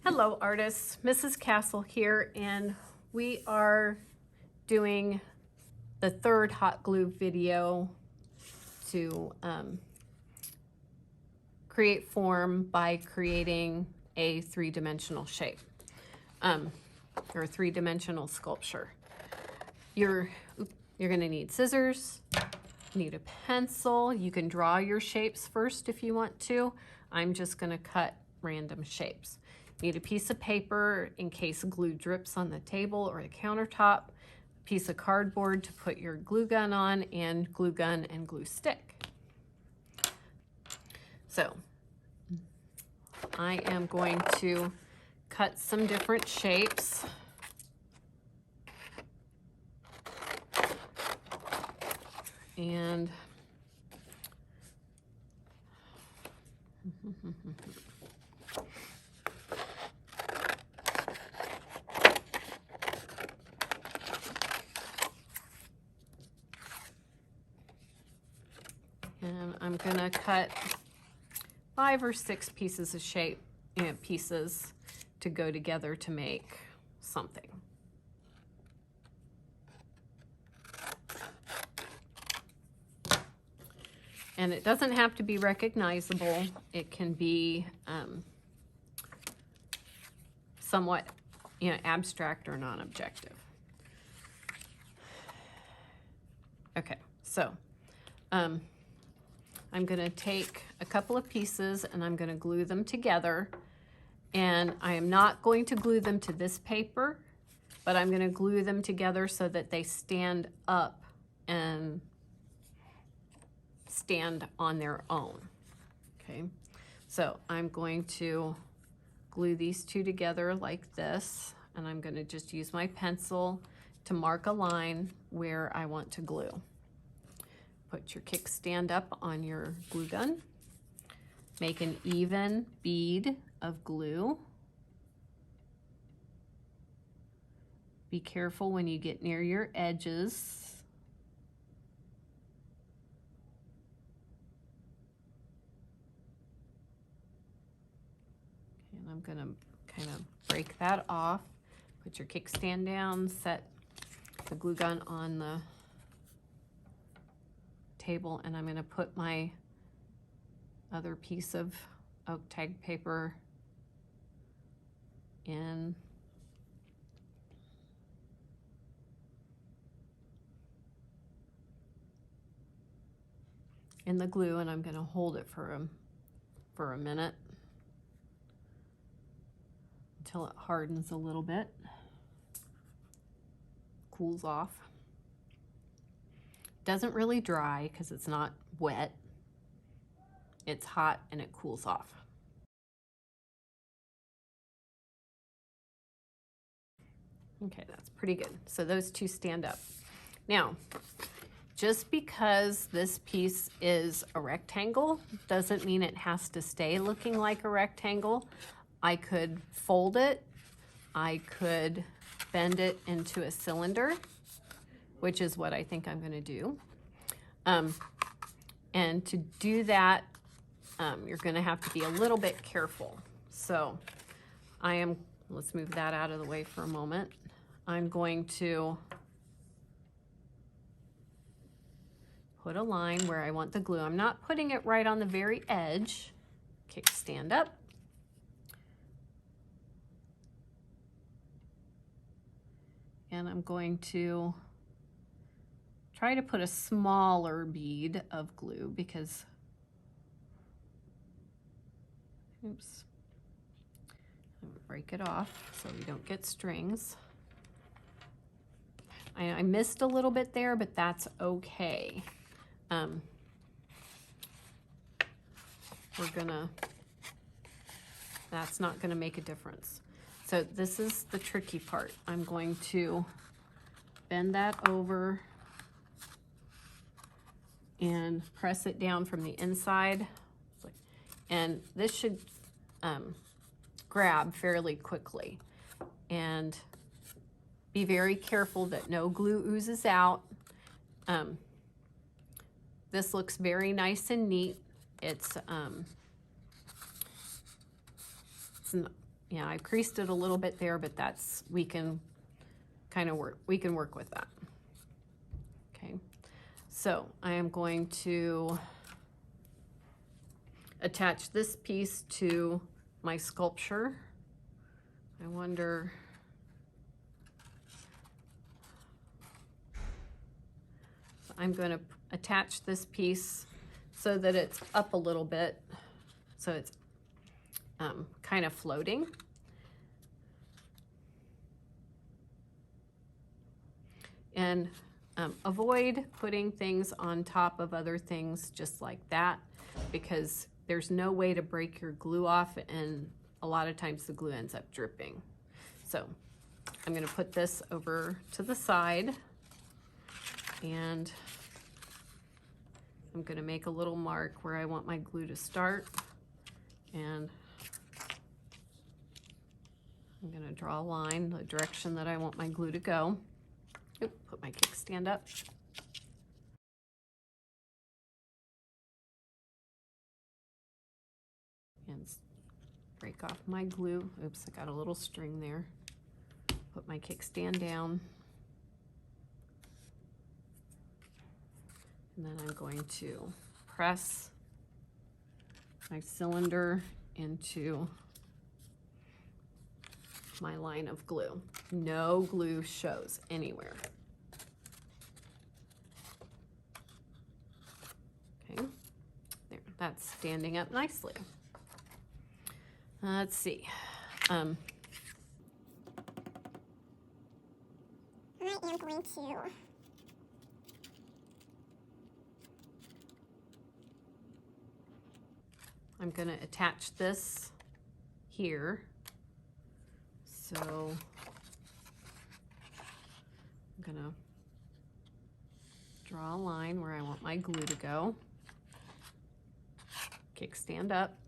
Hello artists, Mrs. Castle here, and we are doing the third hot glue video to create form by creating a three-dimensional shape or a three-dimensional sculpture. You're going to need scissors, you need a pencil. You can draw your shapes first if you want to. I'm just going to cut random shapes. You need a piece of paper in case glue drips on the table or the countertop, a piece of cardboard to put your glue gun on, and glue gun and glue stick. So I am going to cut some different shapes. And I'm gonna cut 5 or 6 pieces of shape, pieces to go together to make something. And it doesn't have to be recognizable. It can be somewhat, abstract or non-objective. Okay, so I'm going to take a couple of pieces and I'm going to glue them together. And I am not going to glue them to this paper, but I'm going to glue them together so that they stand up and stand on their own. Okay, so I'm going to glue these two together like this, and I'm going to just use my pencil to mark a line where I want to glue. Put your kickstand up on your glue gun. Make an even bead of glue. Be careful when you get near your edges. And I'm going to kind of break that off. Put your kickstand down, set the glue gun on the table, and I'm going to put my other piece of oak tag paper in the glue, and I'm going to hold it for a minute until it hardens a little bit, cools off. Doesn't really dry because it's not wet. It's hot and it cools off. Okay, that's pretty good. So those two stand up. Now, just because this piece is a rectangle doesn't mean it has to stay looking like a rectangle. I could fold it. I could bend it into a cylinder, which is what I think I'm going to do. And to do that, you're going to have to be a little bit careful. So let's move that out of the way for a moment. I'm going to put a line where I want the glue. I'm not putting it right on the very edge. Kickstand up. And I'm going to try to put a smaller bead of glue because, oops, I'm gonna break it off so we don't get strings. I missed a little bit there, but that's okay. That's not gonna make a difference. So this is the tricky part. I'm going to bend that over and press it down from the inside. And this should grab fairly quickly. And be very careful that no glue oozes out. This looks very nice and neat. It's yeah, I creased it a little bit there, but that's, we can kind of work with that. Okay, so I am going to attach this piece to my sculpture. I wonder, I'm going to attach this piece so that it's up a little bit, so it's kind of floating. And avoid putting things on top of other things just like that, because there's no way to break your glue off, and a lot of times the glue ends up dripping. So I'm going to put this over to the side, and I'm going to make a little mark where I want my glue to start, and I'm going to draw a line the direction that I want my glue to go. Oop, put my kickstand up. And break off my glue. Oops, I got a little string there. Put my kickstand down. And then I'm going to press my cylinder into my line of glue. No glue shows anywhere. Okay, there, that's standing up nicely. Let's see. I am going to I'm going to attach this here. So I'm going to draw a line where I want my glue to go. Kickstand up.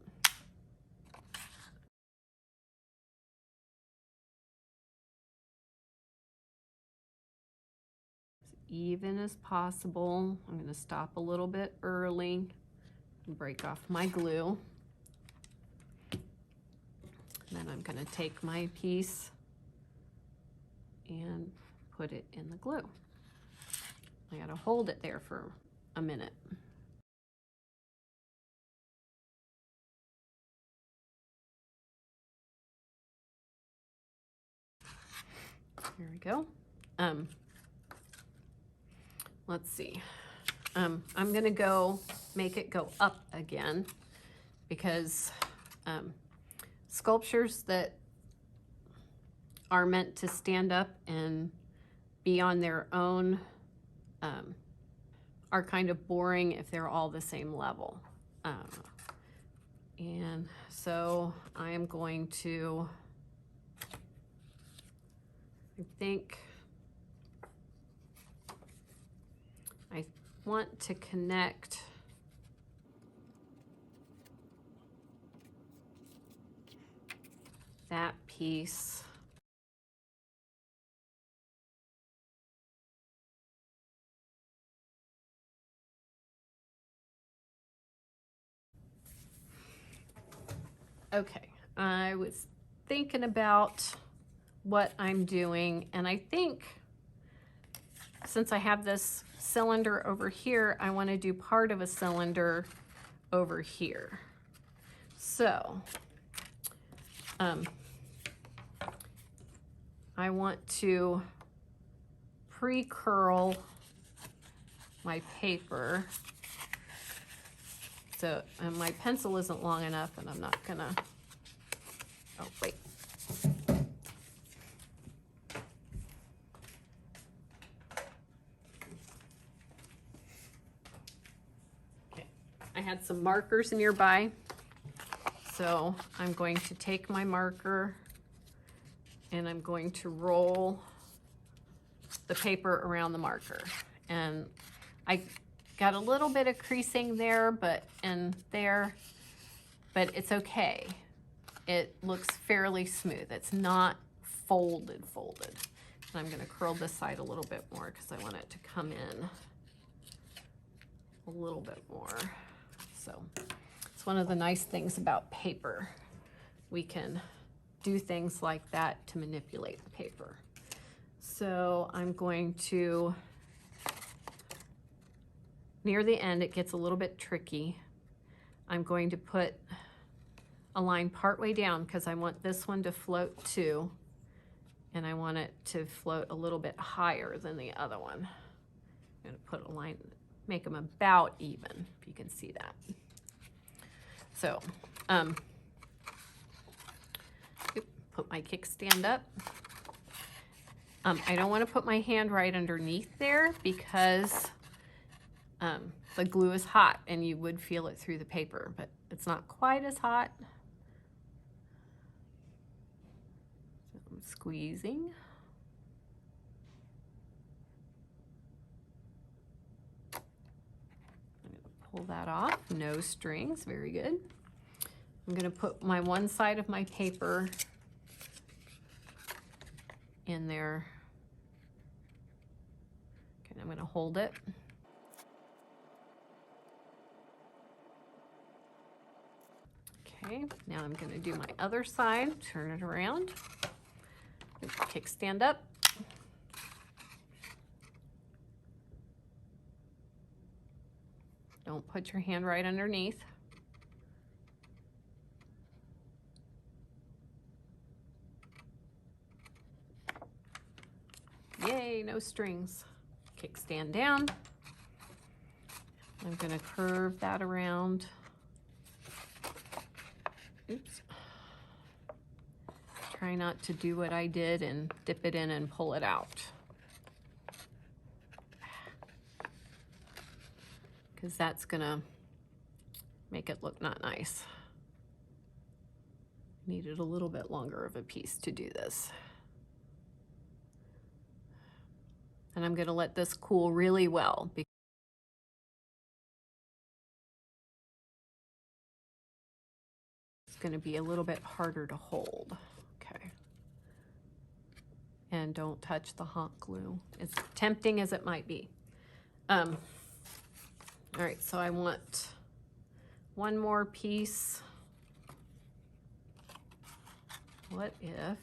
As even as possible. I'm going to stop a little bit early and break off my glue. Then I'm going to take my piece and put it in the glue. I got to hold it there for a minute. Here we go. Let's see. I'm going to go make it go up again, because sculptures that are meant to stand up and be on their own are kind of boring if they're all the same level. And so I am going to, I think, I want to connect that piece okay. I was thinking about what I'm doing, and I think since I have this cylinder over here, I want to do part of a cylinder over here. So I want to pre-curl my paper. So my pencil isn't long enough, and I'm not gonna, oh wait. Okay, I had some markers nearby. So I'm going to take my marker and I'm going to roll the paper around the marker. And I got a little bit of creasing there, but it's okay. It looks fairly smooth. It's not folded. And I'm gonna curl this side a little bit more because I want it to come in a little bit more. So it's one of the nice things about paper. We can do things like that to manipulate the paper. So I'm going to, near the end it gets a little bit tricky. I'm going to put a line partway down because I want this one to float too, and I want it to float a little bit higher than the other one. I'm going to put a line, make them about even, if you can see that. So, put my kickstand up. I don't want to put my hand right underneath there because the glue is hot and you would feel it through the paper, but it's not quite as hot. So I'm squeezing. I'm going to pull that off. No strings. Very good. I'm going to put my one side of my paper in there. Okay, I'm going to hold it. Okay, now I'm going to do my other side, turn it around, kickstand up. Don't put your hand right underneath. Yay, no strings. Kickstand down. I'm going to curve that around. Oops. Try not to do what I did and dip it in and pull it out, because that's gonna make it look not nice. Needed a little bit longer of a piece to do this. And I'm gonna let this cool really well, because it's gonna be a little bit harder to hold. Okay. And don't touch the hot glue, as tempting as it might be. All right, so I want one more piece. What if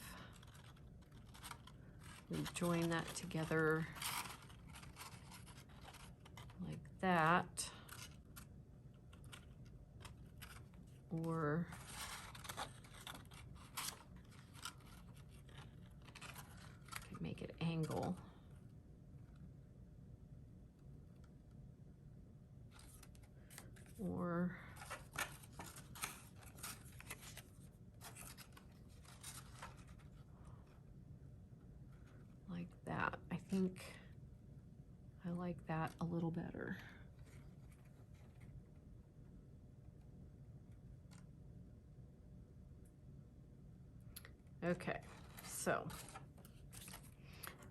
we join that together like that, or make it angle. Or like that. I think I like that a little better. Okay, so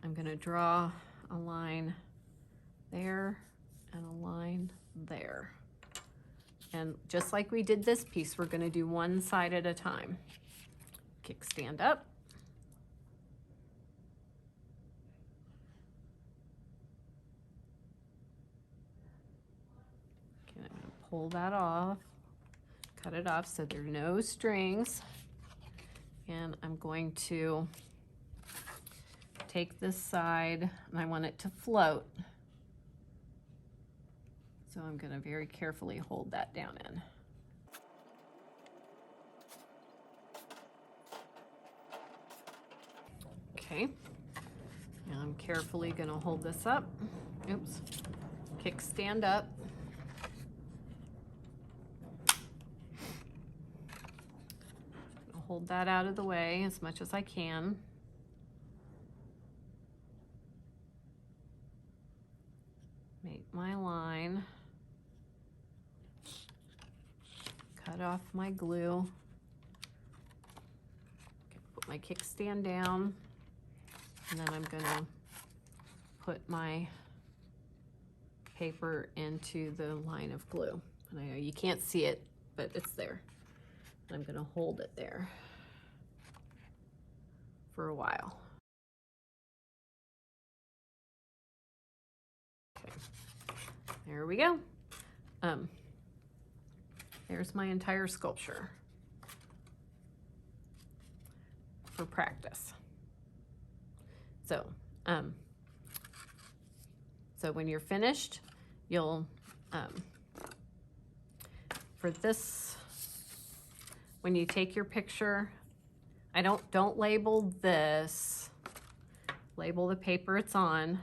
I'm going to draw a line there and a line there. And just like we did this piece, we're going to do one side at a time. Kickstand up. Okay, I'm going to pull that off, cut it off so there are no strings. And I'm going to take this side, and I want it to float. So I'm going to very carefully hold that down in. Okay, now I'm carefully going to hold this up. Oops, kickstand up. Hold that out of the way as much as I can. Make my line. Cut off my glue. Put my kickstand down. And then I'm gonna put my paper into the line of glue. And I know you can't see it, but it's there. I'm going to hold it there for a while. Okay. There we go. There's my entire sculpture. for practice. So, so when you're finished, you'll, for this, when you take your picture, don't label this, label the paper it's on.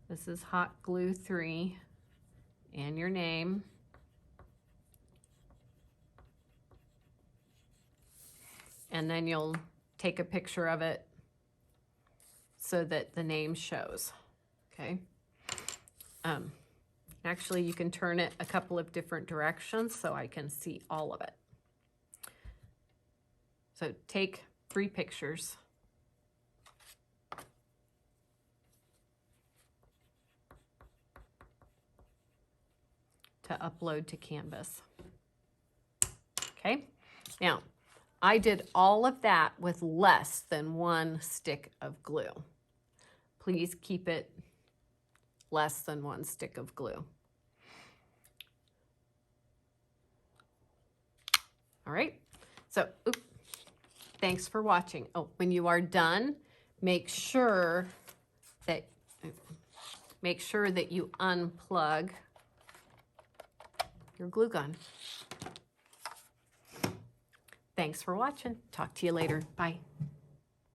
This is hot glue 3 and your name. And then you'll take a picture of it so that the name shows, okay? Actually, you can turn it a couple of different directions so I can see all of it. So take 3 pictures. To upload to Canvas. Okay, now I did all of that with less than 1 stick of glue. Please keep it less than 1 stick of glue. All right, so thanks for watching. Oh, when you are done, make sure that you unplug your glue gun. Thanks for watching. Talk to you later. Bye.